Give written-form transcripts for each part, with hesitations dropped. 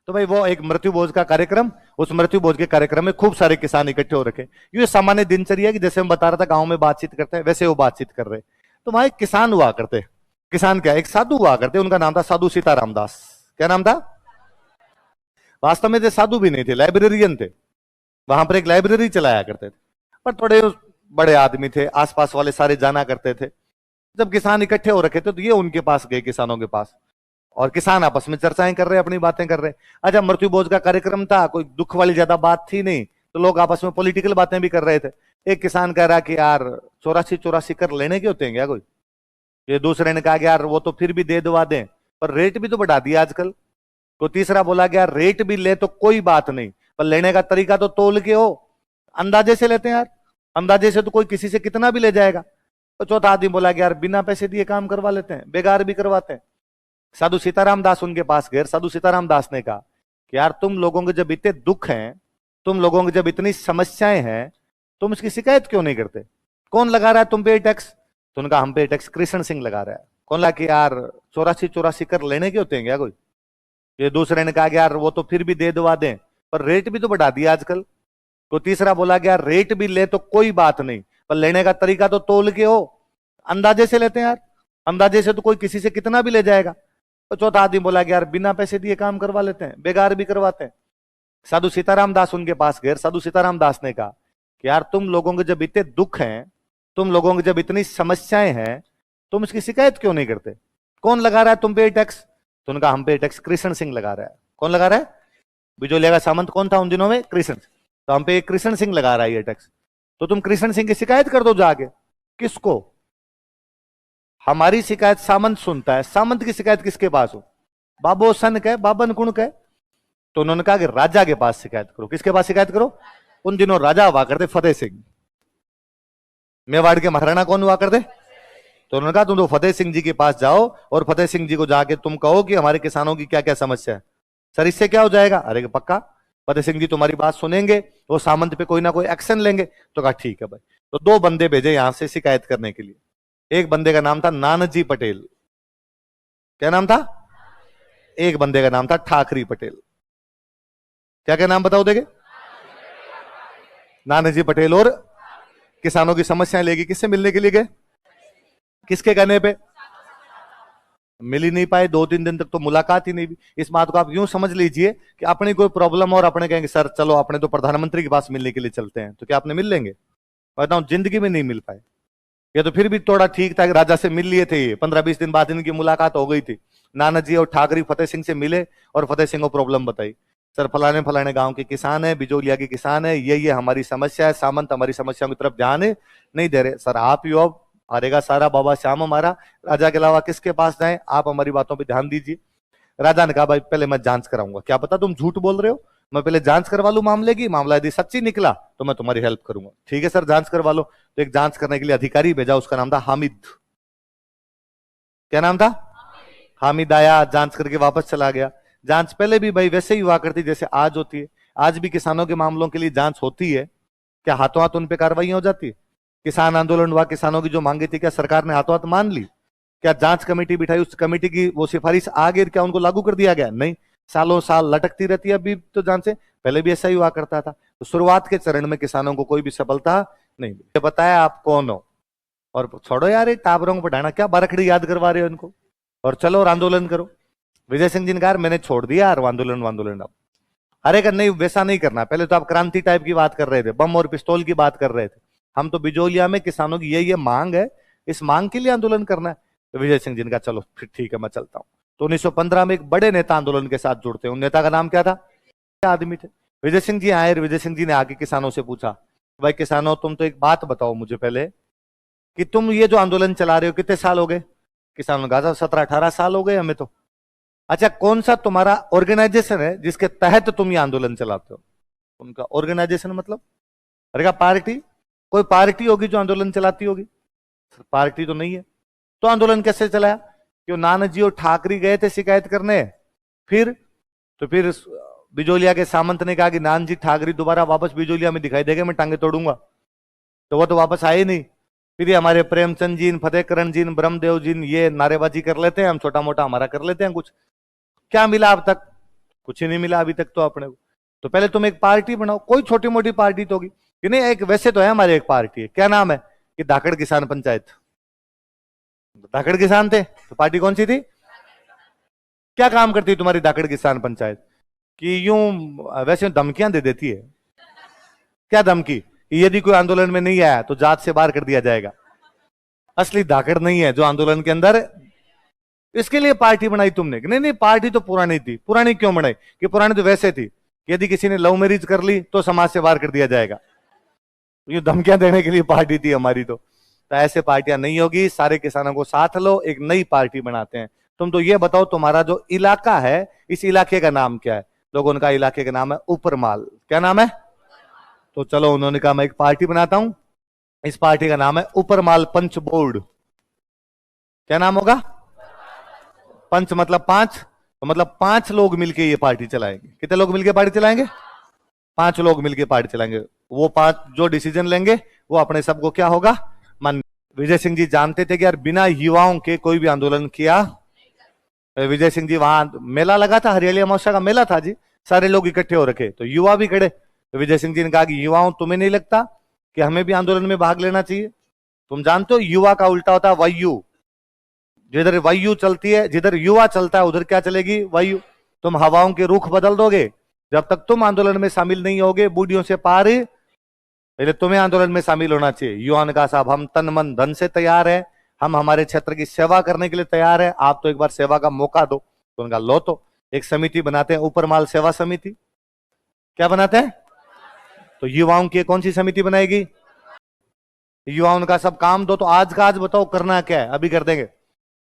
तो भाई वो एक मृत्यु भोज का कार्यक्रम, उस मृत्यु भोज के कार्यक्रम में खूब सारे किसान इकट्ठे हो रखे। ये सामान्य दिनचर्या है कि जैसे हम बता रहा था गांव में बातचीत करते हैं वैसे वो बातचीत कर रहे। तो वहां एक किसान हुआ करते, किसान क्या, एक साधु हुआ करते, उनका नाम था साधु सीताराम दास। क्या नाम था? वास्तव में थे साधु भी नहीं थे, लाइब्रेरियन थे। वहां पर एक लाइब्रेरी चलाया करते थे, पर थोड़े बड़े आदमी थे, आसपास वाले सारे जाना करते थे। जब किसान इकट्ठे हो रखे थे तो ये उनके पास गए, किसानों के पास, और किसान आपस में चर्चाएं कर रहे, अपनी बातें कर रहे। अच्छा, मृत्यु भोज का कार्यक्रम था, कोई दुख वाली ज्यादा बात थी नहीं, तो लोग आपस में पॉलिटिकल बातें भी कर रहे थे। एक किसान कह रहा कि यार 84 कर लेने के होते हैं क्या कोई? ये दूसरे ने कहा कि यार वो तो फिर भी दे दवा दें, पर रेट भी तो बढ़ा दिया आजकल। तो तीसरा बोला कि यार रेट भी ले तो कोई बात नहीं, पर लेने का तरीका तो तोल के हो, अंदाजे से लेते हैं यार, अंदाजे से तो कोई किसी से कितना भी ले जाएगा। तो चौथा आदमी बोला कि यार बिना पैसे दिए काम करवा लेते हैं, बेकार भी करवाते हैं। साधु सीताराम दास उनके पास गए। साधु सीताराम दास ने कहा कि यार तुम लोगों के जब इतने दुख हैं, तुम लोगों की जब इतनी समस्याएं हैं, तुम इसकी शिकायत क्यों नहीं करते? कौन लगा रहा है तुम पे टैक्स? तो उनका हम पे टैक्स कृष्ण सिंह लगा रहा है। कौन लगा कि यार 84 कर लेने के होते हैं क्या कोई? ये दूसरे ने कहा कि यार वो तो फिर भी दे दवा दें, पर रेट भी तो बढ़ा दिया आजकल। तो तीसरा बोला कि यार रेट भी ले तो कोई बात नहीं, पर लेने का तरीका तो तोल के हो, अंदाजे से लेते हैं यार, अंदाजे से तो कोई किसी से कितना भी ले जाएगा। तो चौथा आदमी बोला कि यार बिना पैसे दिए काम करवा लेते हैं, बेकार भी करवाते हैं। साधु सीताराम दास उनके पास गए। साधु सीताराम दास ने कहा कि यार तुम लोगों के जब इतने दुख हैं, तुम लोगों की जब इतनी समस्याएं हैं, तुम इसकी शिकायत क्यों नहीं करते? कौन लगा रहा है तुम पे टैक्स? तो उनका हम पे टैक्स कृष्ण सिंह लगा रहा है। कौन लगा रहा है? बिजोलिया का सामंत कौन था उन दिनों में? कृष्ण। तो हम पे कृष्ण सिंह लगा रहा है ये टैक्स, तो तुम कृष्ण सिंह की शिकायत कर दो जाके। किसको? हमारी शिकायत सामंत सुनता है, सामंत की शिकायत किसके पास हो? बाबो सन कहे, बाबन कुण कहे। तो उन्होंने कहा कि राजा के पास शिकायत करो। किसके पास शिकायत करो? उन दिनों राजा हुआ करते फतेह सिंह, मेवाड़ के महाराणा कौन हुआ करते? तो उन्होंने कहा तुम तो फतेह सिंह जी के पास जाओ और फतेह सिंह जी को जाके तुम कहो कि हमारे किसानों की क्या क्या समस्या है। सर इससे क्या हो जाएगा? अरे पक्का, फतेह सिंह जी तुम्हारी बात सुनेंगे, वो सामंत पे कोई ना कोई एक्शन लेंगे। तो कहा ठीक है भाई। तो 2 बंदे भेजे यहां से शिकायत करने के लिए। एक बंदे का नाम था नानजी पटेल। क्या नाम था? एक बंदे का नाम था ठाकरी पटेल। क्या क्या नाम बताओ देगे? नानजी पटेल और किसानों की समस्याएं लेगी किससे मिलने के लिए गए? किसके कहने पे? मिल ही नहीं पाए, 2-3 दिन तक तो मुलाकात ही नहीं हुई। इस बात को आप यूं समझ लीजिए कि अपनी कोई प्रॉब्लम और अपने कहेंगे सर चलो अपने तो प्रधानमंत्री के पास मिलने के लिए चलते हैं, तो क्या आपने मिल लेंगे? बताऊं, जिंदगी में नहीं मिल पाए। ये तो फिर भी थोड़ा ठीक था कि राजा से मिल लिए थे, 15-20 दिन बाद इनकी मुलाकात हो गई थी। नाना जी और ठाकरी फतेह सिंह से मिले और फतेह सिंह को प्रॉब्लम बताई। सर फलाने फलाने गांव के किसान है, बिजोलिया के किसान है, ये हमारी समस्या है, सामंत हमारी समस्याओं की तरफ ध्यान नहीं दे रहे। सर आप ही अब हारेगा सारा बाबा श्याम हमारा, राजा के अलावा किसके पास जाएं, आप हमारी बातों पर ध्यान दीजिए। राजा ने कहा भाई पहले मैं जांच कराऊंगा, क्या पता तुम झूठ बोल रहे हो, मैं पहले जांच करवा लूं मामले की, मामला यदि सच्ची निकला तो मैं तुम्हारी हेल्प करूंगा। ठीक है सर जांच करवा लो। तो एक जांच करने के लिए अधिकारी भेजा, उसका नाम था हामिद। क्या नाम था? हामिद आया, जांच करके वापस चला गया। जांच पहले भी भाई वैसे ही हुआ करती जैसे आज होती है। आज भी किसानों के मामलों के लिए जांच होती है। क्या हाथों हाथ उन पे कार्रवाई हो जाती है? किसान आंदोलन हुआ, किसानों की जो मांगे थी क्या सरकार ने हाथों हाथ मान ली? क्या जांच कमेटी बिठाई, उस कमेटी की वो सिफारिश आ गई, क्या उनको लागू कर दिया गया? नहीं, सालों साल लटकती रहती है अभी तो जांच से। पहले भी ऐसा ही हुआ करता था। तो शुरुआत के चरण में किसानों को कोई भी सफलता नहीं मिली। बताया आप कौन हो, और छोड़ो यार ये टाबरों को पढ़ाना, क्या बारखड़ी याद करवा रहे हो इनको, और चलो और आंदोलन करो। विजय सिंह जी ने कहा मैंने छोड़ दिया यार आंदोलन आंदोलन अब। अरे कर नहीं, वैसा नहीं करना। पहले तो आप क्रांति टाइप की बात कर रहे थे, बम और पिस्तौल की बात कर रहे थे। हम तो बिजोलिया में किसानों की ये मांग है, इस मांग के लिए आंदोलन करना है। तो विजय सिंह जी ने कहा चलो फिर ठीक है मैं चलता हूं। तो 1915 में एक बड़े नेता आंदोलन के साथ जुड़ते हैं। उन नेता का नाम क्या था? क्या आदमी थे? विजय सिंह जी आए। विजय सिंह जी ने आके किसानों से पूछा भाई किसानों तुम तो एक बात बताओ मुझे पहले कि तुम ये जो आंदोलन चला रहे हो कितने साल हो गए? किसानों ने कहा 17-18 साल हो गए हमें तो। अच्छा कौन सा तुम्हारा ऑर्गेनाइजेशन है जिसके तहत तुम ये आंदोलन चलाते हो? उनका ऑर्गेनाइजेशन मतलब? अरे का पार्टी, कोई पार्टी होगी जो आंदोलन चलाती होगी? पार्टी तो नहीं है। तो आंदोलन कैसे चलाया? क्यों नानाजी और ठाकरे गए थे शिकायत करने, फिर बिजोलिया के सामंत ने कहा कि नानजी ठाकरे दोबारा वापस बिजोलिया में दिखाई देगा मैं टांगे तोड़ूंगा। तो वो तो वापस आए नहीं। फिर ये हमारे प्रेमचंद जी, फतेहकरण जी, ब्रह्मदेव जी ये नारेबाजी कर लेते हैं, हम छोटा मोटा हमारा कर लेते हैं कुछ। क्या मिला अब तक? कुछ ही नहीं मिला अभी तक तो अपने को। तो पहले तुम एक पार्टी बनाओ, कोई छोटी मोटी पार्टी तो होगी कि नहीं। एक वैसे तो है हमारी एक पार्टी है, क्या नाम है कि धाकड़ किसान पंचायत। धाकड़ किसान थे तो पार्टी कौन सी थी? क्या काम करती है तुम्हारी धाकड़ किसान पंचायत? कि यूं वैसे धमकियां दे देती है। क्या धमकी? कि यदि कोई आंदोलन में नहीं आया तो जात से बाहर कर दिया जाएगा। असली धाकड़ नहीं है जो आंदोलन के अंदर। इसके लिए पार्टी बनाई तुमने? नहीं नहीं, पार्टी तो पुरानी थी। पुरानी क्यों बनाई? कि पुरानी तो वैसे थी, यदि किसी ने लव मैरिज कर ली तो समाज से बाहर कर दिया जाएगा। ये धमकियां देने के लिए पार्टी थी हमारी तो ऐसे पार्टियां नहीं होगी। सारे किसानों को साथ लो, एक नई पार्टी बनाते हैं। तुम तो ये बताओ तुम्हारा जो इलाका है, इस इलाके का नाम क्या है? लोगों का इलाके का नाम है ऊपरमाल। क्या नाम है? तो चलो, उन्होंने कहा मैं एक पार्टी बनाता हूं, इस पार्टी का नाम है ऊपरमाल पंच बोर्ड। क्या नाम होगा? पंच मतलब पांच, तो मतलब 5 लोग मिलके ये पार्टी चलाएंगे। कितने लोग मिलके पार्टी चलाएंगे? 5 लोग मिलके पार्टी चलाएंगे। वो 5 जो डिसीजन लेंगे वो अपने सबको क्या होगा? मान। विजय सिंह जी जानते थे कि यार बिना युवाओं के कोई भी आंदोलन किया। विजय सिंह जी वहां मेला लगा था, हरियाली अमावस्या का मेला था जी, सारे लोग इकट्ठे हो रखे तो युवा भी खड़े। तो विजय सिंह जी ने कहा कि युवाओं, तुम्हें नहीं लगता कि हमें भी आंदोलन में भाग लेना चाहिए? तुम जानते हो युवा का उल्टा होता है वायु। जिधर वायु चलती है, जिधर युवा चलता है उधर क्या चलेगी? वायु। तुम हवाओं के रुख बदल दोगे। जब तक तुम आंदोलन में शामिल नहीं होगे, बूढ़ियों से पार, पहले तुम्हें आंदोलन में शामिल होना चाहिए। युवा ने कहा साहब हम तन मन धन से तैयार हैं, हम हमारे क्षेत्र की सेवा करने के लिए तैयार हैं, आप तो एक बार सेवा का मौका दो। तो उनका लो, तो एक समिति बनाते हैं, ऊपरमाल सेवा समिति। क्या बनाते हैं? तो युवाओं की कौन सी समिति बनाएगी? युवाओं का सब काम दो, तो आज का आज बताओ करना क्या है, अभी कर देंगे।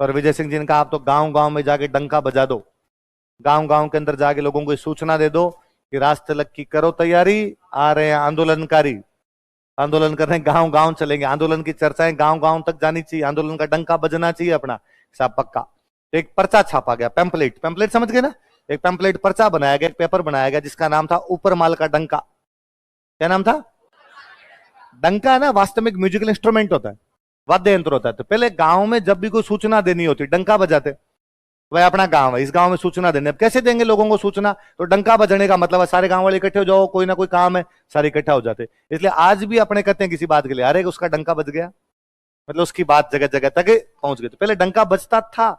पर विजय सिंह जी ने कहा आप तो गांव गांव में जाके डंका बजा दो, गांव गांव के अंदर जाके लोगों को सूचना दे दो कि रास्ते लग की करो तैयारी, आ रहे हैं आंदोलनकारी, आंदोलन कर रहे हैं, गांव गांव चलेंगे। आंदोलन की चर्चाएं गांव गांव तक जानी चाहिए, आंदोलन का डंका बजना चाहिए अपना साहब पक्का। एक पर्चा छापा गया, पैम्पलेट, पैम्पलेट समझ गए ना? एक पैम्पलेट पर्चा बनाया गया, एक पेपर बनाया गया जिसका नाम था ऊपरमाल का डंका। क्या नाम था? डंका है ना, वास्तविक म्यूजिकल इंस्ट्रूमेंट होता है, वाद्य यंत्र होता है। तो पहले गांव में जब भी कोई सूचना देनी होती डंका बजाते। वह अपना गांव है, इस गांव में सूचना देने, अब कैसे देंगे लोगों को सूचना? तो डंका बजने का मतलब है सारे गांव वाले इकट्ठे हो जाओ, कोई ना कोई काम है, सारे इकट्ठा हो जाते। इसलिए आज भी अपने कहते हैं किसी बात के लिए, अरे उसका डंका बज गया, मतलब उसकी बात जगह जगह तक पहुंच गई। तो पहले डंका बजता था,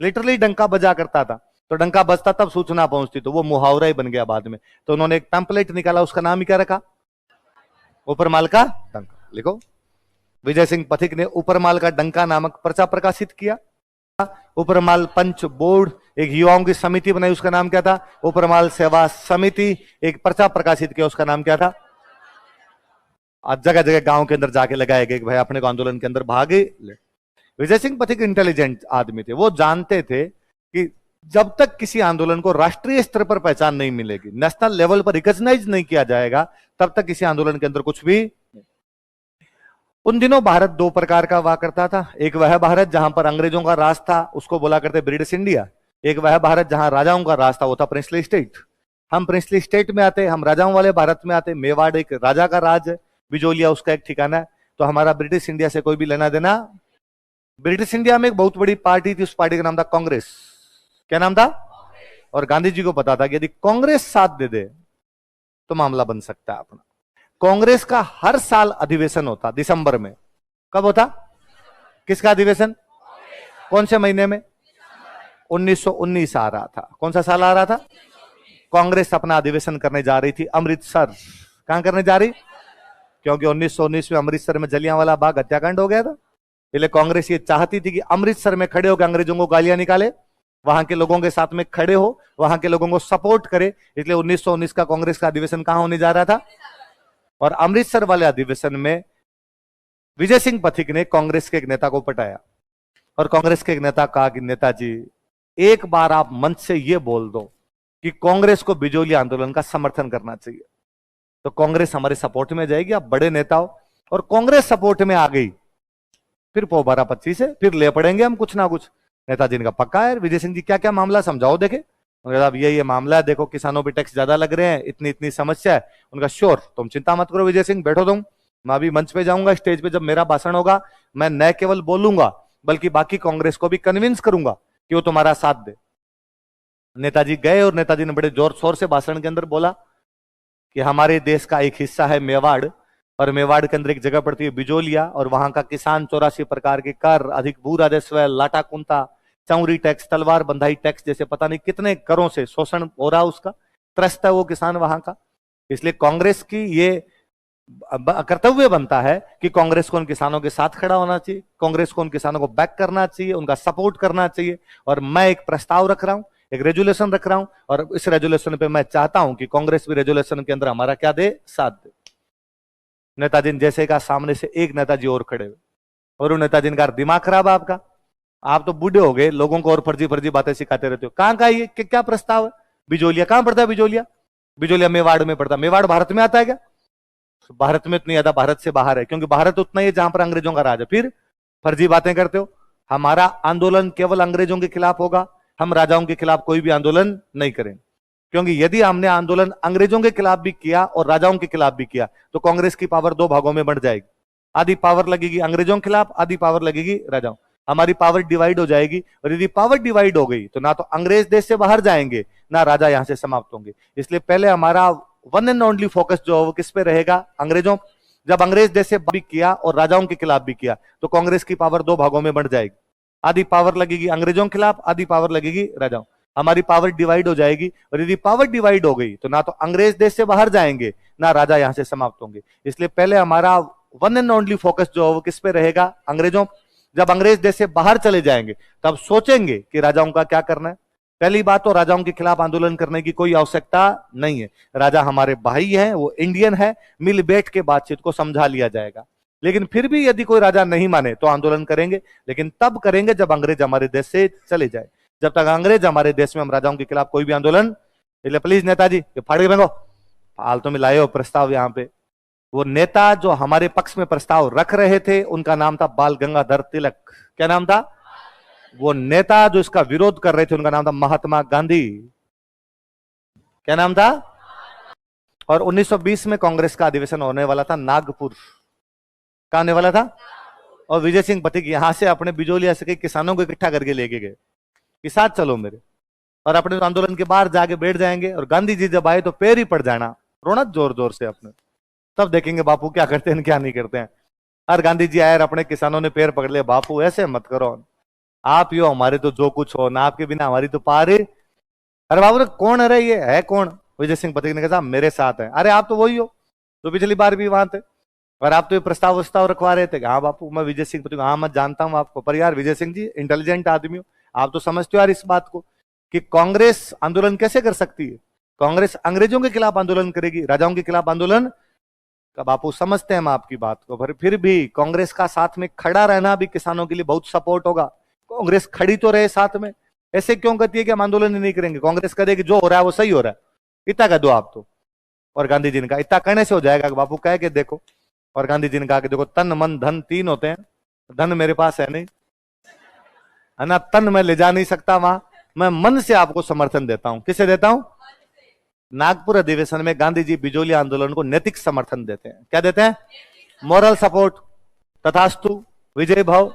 लिटरली डंका बजा करता था, तो डंका बजता तब सूचना पहुंचती, तो वो मुहावरा ही बन गया बाद में। तो उन्होंने एक पैम्पलेट निकाला, उसका नाम ही क्या रखा? ऊपरमाल का डंका। लिखो, विजय सिंह पथिक ने ऊपरमाल का डंका नामक पर्चा प्रकाशित किया। ऊपरमाल पंच बोर्ड, एक युवाओं की समिति बनाई, उसका नाम क्या था? ऊपरमाल सेवा समिति। एक पर्चा प्रकाशित किया, उसका नाम क्या था? आज जगह जगह गांव के अंदर जाके लगाए गए कि भाई अपने को आंदोलन के अंदर भाग ले। विजय सिंह पथिक इंटेलिजेंट आदमी थे, वो जानते थे कि जब तक किसी आंदोलन को राष्ट्रीय स्तर पर पहचान नहीं मिलेगी, नेशनल लेवल पर रिकॉग्नाइज नहीं किया जाएगा, तब तक किसी आंदोलन के अंदर कुछ भी। उन दिनों भारत 2 प्रकार का हुआ करता था। एक वह भारत जहां पर अंग्रेजों का राज था, उसको बोला करते ब्रिटिश इंडिया। एक वह भारत जहां राजाओं का राज था, वो था प्रिंसली स्टेट। हम प्रिंसली स्टेट में आते, हम राजाओं वाले भारत में आते। मेवाड़ एक राजा का राज है, बिजोलिया उसका एक ठिकाना है। तो हमारा ब्रिटिश इंडिया से कोई भी लेना देना। ब्रिटिश इंडिया में एक बहुत बड़ी पार्टी थी, उस पार्टी का नाम था कांग्रेस। क्या नाम था? और गांधी जी को पता था कि यदि कांग्रेस साथ दे दे तो मामला बन सकता है अपना। कांग्रेस का हर साल अधिवेशन होता दिसंबर में। कब होता? किसका अधिवेशन? कौन से महीने में? 1919 आ रहा था। कौन सा साल आ रहा था? कांग्रेस अपना अधिवेशन करने जा रही थी अमृतसर। कहां करने जा रही? क्योंकि 1919 में अमृतसर में जलियांवाला बाग हत्याकांड हो गया था। इसलिए कांग्रेस ये चाहती थी कि अमृतसर में खड़े होकर अंग्रेजों को गालियां निकाले, वहां के लोगों के साथ में खड़े हो, वहां के लोगों को सपोर्ट करे। इसलिए 1919 का कांग्रेस का अधिवेशन कहां होने जा रहा था? और अमृतसर वाले अधिवेशन में विजय सिंह पथिक ने कांग्रेस के एक नेता को पटाया, और कांग्रेस के एक नेता कहा कि नेताजी, एक बार आप मंच से यह बोल दो कि कांग्रेस को बिजोली आंदोलन का समर्थन करना चाहिए, तो कांग्रेस हमारे सपोर्ट में जाएगी। आप बड़े नेता हो, और कांग्रेस सपोर्ट में आ गई, फिर 12-25 है, फिर ले पड़ेंगे हम कुछ ना कुछ। नेताजी ने कहा पक्का है। विजय सिंह जी क्या क्या मामला समझाओ देखे। अब ये मामला है, देखो किसानों पे टैक्स ज्यादा लग रहे हैं, इतनी इतनी समस्या है। उनका श्योर, तुम चिंता मत करो विजय सिंह, बैठो तुम, मैं अभी मंच पे जाऊंगा, स्टेज पे जब मेरा भाषण होगा मैं न केवल बोलूंगा बल्कि बाकी कांग्रेस को भी कन्विंस करूंगा कि वो तुम्हारा साथ दे। नेताजी गए और नेताजी ने बड़े जोर शोर से भाषण के अंदर बोला कि हमारे देश का एक हिस्सा है मेवाड़, और मेवाड़ के अंदर एक जगह पड़ती है बिजोलिया, और वहां का किसान 84 प्रकार के कर, अधिक भू राजस्व, लाटा कुंता, चौरी टैक्स, तलवार बंधाई टैक्स जैसे पता नहीं कितने करों से शोषण हो रहा, उसका त्रस्त है वो किसान वहां का। इसलिए कांग्रेस की ये कर्तव्य बनता है कि कांग्रेस को उन किसानों के साथ खड़ा होना चाहिए, कांग्रेस को उन किसानों को बैक करना चाहिए, उनका सपोर्ट करना चाहिए। और मैं एक प्रस्ताव रख रहा हूं, एक रेजुलेशन रख रहा हूं, और इस रेजुलेशन पे मैं चाहता हूं कि कांग्रेस भी रेजुलेशन के अंदर हमारा क्या दे, साथ दे। नेताजी जैसे का सामने से एक नेताजी और खड़े हुए, और उन नेताजी का दिमाग खराब है आपका, आप तो बूढ़े हो गए, लोगों को और फर्जी फर्जी बातें सिखाते रहते हो। कहां का ये क्या प्रस्ताव है? बिजोलिया कहां पड़ता है? बिजोलिया, बिजोलिया मेवाड़ में पड़ता है। मेवाड़ भारत में आता है क्या? भारत में इतनी ज्यादा, भारत से बाहर है, क्योंकि भारत उतना ही है जहां पर अंग्रेजों का राज है। फिर फर्जी बातें करते हो। हमारा आंदोलन केवल अंग्रेजों के खिलाफ होगा, हम राजाओं के खिलाफ कोई भी आंदोलन नहीं करेंगे, क्योंकि यदि हमने आंदोलन अंग्रेजों के खिलाफ भी किया और राजाओं के खिलाफ भी किया तो कांग्रेस की पावर दो भागों में बढ़ जाएगी। आधी पावर लगेगी अंग्रेजों के खिलाफ, आधी पावर लगेगी राजाओं। हमारी पावर डिवाइड हो जाएगी, और यदि पावर डिवाइड हो गई तो ना तो अंग्रेज देश से बाहर जाएंगे, ना राजा यहां से समाप्त होंगे। इसलिए पहले हमारा वन एंड ओनली फोकस जो है वो किस पे रहेगा? अंग्रेजों। जब अंग्रेज देश से भी किया और राजाओं के खिलाफ भी किया तो कांग्रेस की पावर दो भागों में बढ़ जाएगी। आधी पावर लगेगी अंग्रेजों के खिलाफ, आधी पावर लगेगी राजाओं। हमारी पावर डिवाइड हो जाएगी, और यदि पावर डिवाइड हो गई तो ना तो अंग्रेज देश से बाहर जाएंगे, ना राजा यहां से समाप्त होंगे। इसलिए पहले हमारा वन एंड ओनली फोकस जो है वो किस पे रहेगा? अंग्रेजों। जब अंग्रेज देश से बाहर चले जाएंगे तब सोचेंगे कि राजाओं का क्या करना है। पहली बात तो राजाओं के खिलाफ आंदोलन करने की कोई आवश्यकता नहीं है। राजा हमारे भाई हैं, वो इंडियन है, मिल बैठ के बातचीत को समझा लिया जाएगा। लेकिन फिर भी यदि कोई राजा नहीं माने तो आंदोलन करेंगे, लेकिन तब करेंगे जब अंग्रेज हमारे देश से चले जाए। जब तक अंग्रेज हमारे देश में, हम राजाओं के खिलाफ कोई भी आंदोलन। इसलिए प्लीज नेताजी ये फाड़ के फेंको, फालतू में लाए हो प्रस्ताव यहाँ पे। वो नेता जो हमारे पक्ष में प्रस्ताव रख रहे थे उनका नाम था बाल गंगाधर तिलक। क्या नाम था? वो नेता जो इसका विरोध कर रहे थे उनका नाम था महात्मा गांधी। क्या नाम था? और 1920 में कांग्रेस का अधिवेशन होने वाला था नागपुर। कहां होने वाला था? और विजय सिंह पथिक यहां से अपने बिजोलिया से कई किसानों को इकट्ठा करके लेके गए कि साथ चलो मेरे, और अपने आंदोलन के बाहर जाके बैठ जाएंगे, और गांधी जी जब आए तो पैर ही पड़ जाना, रोना जोर जोर से अपने। तब देखेंगे बापू क्या करते हैं क्या नहीं करते हैं। और गांधी जी आए और अपने किसानों ने पैर पकड़ लिया, बापू ऐसे मत करो, आप यो हमारे तो जो कुछ हो ना, आपके बिना हमारी तो पार। अरे बाबू ने कौन है रे, ये है कौन? विजय सिंह पथिक ने कहा मेरे साथ है। अरे आप तो वही हो तो पिछली बार भी वहां थे, और आप तो ये प्रस्ताव रखवा रहे थे। हाँ बापू मैं विजय सिंह पथिक, हाँ मैं जानता हूँ आपको, पर यार विजय सिंह जी इंटेलिजेंट आदमी हो, आप तो समझते हो यार इस बात को कि कांग्रेस आंदोलन कैसे कर सकती है। कांग्रेस अंग्रेजों के खिलाफ आंदोलन करेगी, राजाओं के खिलाफ आंदोलन का। बापू समझते हैं हम आपकी बात को, पर फिर भी कांग्रेस का साथ में खड़ा रहना भी किसानों के लिए बहुत सपोर्ट होगा। कांग्रेस खड़ी तो रहे साथ में, ऐसे क्यों कहती है कि हम आंदोलन ही नहीं करेंगे? कांग्रेस करेगी, जो हो रहा है वो सही हो रहा है, इतना कह दो आप तो। और गांधी जी ने कहा इतना कहने से हो जाएगा? बापू कह के देखो। और गांधी जी ने कहा कि देखो तन मन धन तीन होते हैं, धन मेरे पास है नहीं, है ना, तन मैं ले जा नहीं सकता वहां, मैं मन से आपको समर्थन देता हूं। किसे देता हूं? नागपुर अधिवेशन में गांधी जी बिजोलिया आंदोलन को नैतिक समर्थन देते हैं। क्या देते हैं? Moral support. तथास्तु, विजय भाव,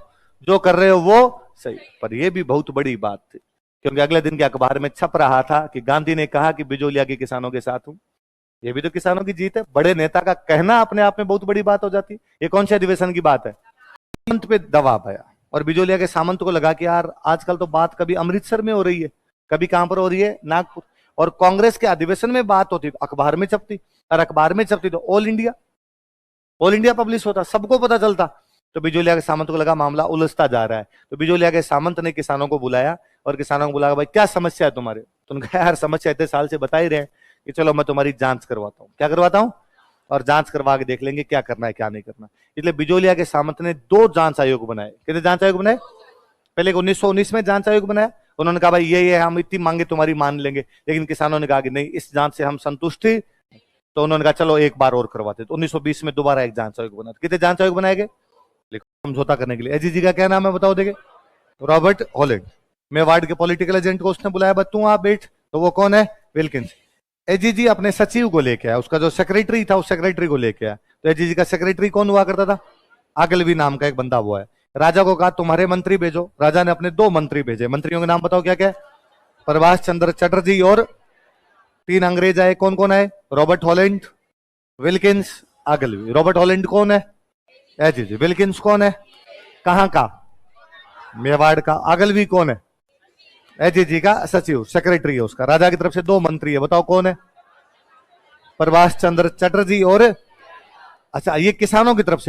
जो कर रहे हो वो सही। पर यह भी बहुत बड़ी बात थी, क्योंकि अगले दिन के अखबार में छप रहा था कि गांधी ने कहा कि बिजोलिया के किसानों के साथ हूं। ये भी तो किसानों की जीत है। बड़े नेता का कहना अपने आप में बहुत बड़ी बात हो जाती है। ये कौन से अधिवेशन की बात है? सामंत पे दबाव आया, और बिजोलिया के सामंत को लगा कि यार आजकल तो बात कभी अमृतसर में हो रही है, कभी कहां पर हो रही है? नागपुर। और कांग्रेस के अधिवेशन में बात होती तो अखबार में छपती, और अखबार में छपती तो ऑल इंडिया पब्लिश होता, सबको पता चलता। तो बिजोलिया के सामंत को लगा मामला उलझता जा रहा है। तो बिजोलिया के सामंत ने किसानों को बुलाया, और किसानों को बुलाया भाई क्या समस्या है तुम्हारे? तो उन्होंने कहा यार समस्या इतने साल से बता ही रहे हैं कि चलो मैं तुम्हारी जांच करवाता हूँ। क्या करवाता हूँ? और जांच करवा के देख लेंगे क्या करना है क्या नहीं करना। इसलिए बिजोलिया के सामंत ने 2 जांच आयोग बनाए। कितने जांच आयोग बनाए? पहले 1919 में जांच आयोग बनाया। उन्होंने कहा भाई ये हम इतनी मांगे तुम्हारी मान लेंगे, लेकिन किसानों ने कहा कि नहीं, इस जांच से हम संतुष्ट ही। तो उन्होंने कहा चलो एक बार और करवाते। तो 1920 में दोबारा एक जांच आयोग बना। कितने जांच आयोग बनाए गए? समझौता करने के लिए। एजीजी का क्या नाम है बताओ देंगे? Robert Holland. मेवाड़ के पॉलिटिकल एजेंट को उसने बुलाया, तू आप बैठ। तो वो कौन है? विल्किंस। एजीजी अपने सचिव को लेके आया, उसका जो सेक्रेटरी था उस सेक्रेटरी को लेके आया। तो एजीजी का सेक्रेटरी कौन हुआ करता था? आगलवी नाम का एक बंदा हुआ है। राजा को कहा तुम्हारे मंत्री भेजो। राजा ने अपने 2 मंत्री भेजे। मंत्रियों के नाम बताओ क्या क्या? प्रभाष चंद्र चटर्जी और 3 अंग्रेज आए, कौन कौन आए? Robert Holland, Wilkins, Ogilvy. Robert Holland कौन है? जी। विल्किंस कौन है? कहां का? मेवाड़ का। आगलवी कौन है? जी का सचिव, सेक्रेटरी है उसका। राजा की तरफ से 2 मंत्री है, बताओ कौन है? प्रभाष चंद्र चटर्जी और अच्छा, ये किसानों की तरफ से